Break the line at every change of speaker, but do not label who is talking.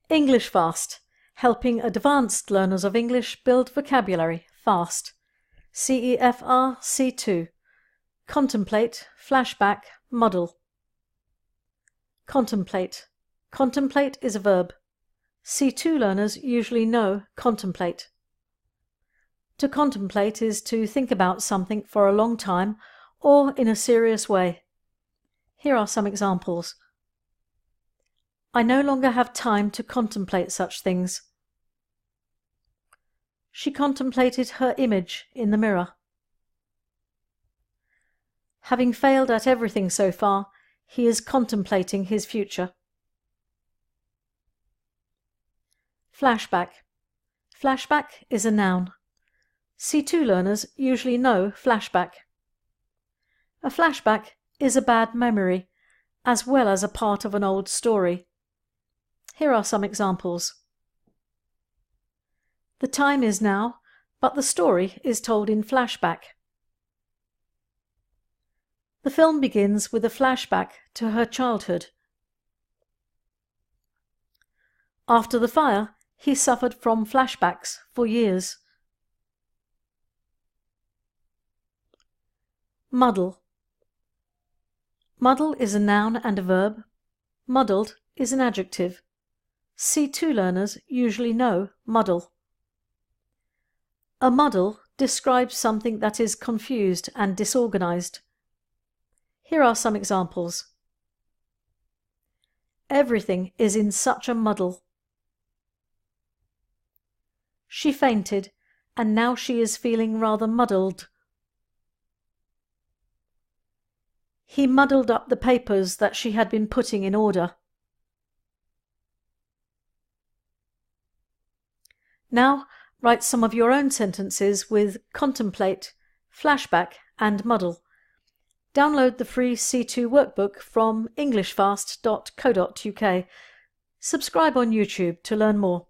English Fast, helping advanced learners of English build vocabulary fast. CEFR C2. Contemplate, flashback, muddle. Contemplate. Contemplate is a verb. C2 learners usually know contemplate. To contemplate is to think about something for a long time or in a serious way. Here are some examples. I no longer have time to contemplate such things. She contemplated her image in the mirror. Having failed at everything so far, he is contemplating his future. Flashback. Flashback is a noun. C2 learners usually know flashback. A flashback is a bad memory, as well as a part of an old story. Here are some examples. The time is now, but the story is told in flashback. The film begins with a flashback to her childhood. After the fire, he suffered from flashbacks for years. Muddle. Muddle is a noun and a verb. Muddled is an adjective. C2 learners usually know muddle. A muddle describes something that is confused and disorganized. Here are some examples. Everything is in such a muddle. She fainted, and now she is feeling rather muddled. He muddled up the papers that she had been putting in order. Now, write some of your own sentences with contemplate, flashback and muddle. Download the free C2 workbook from englishfast.co.uk. Subscribe on YouTube to learn more.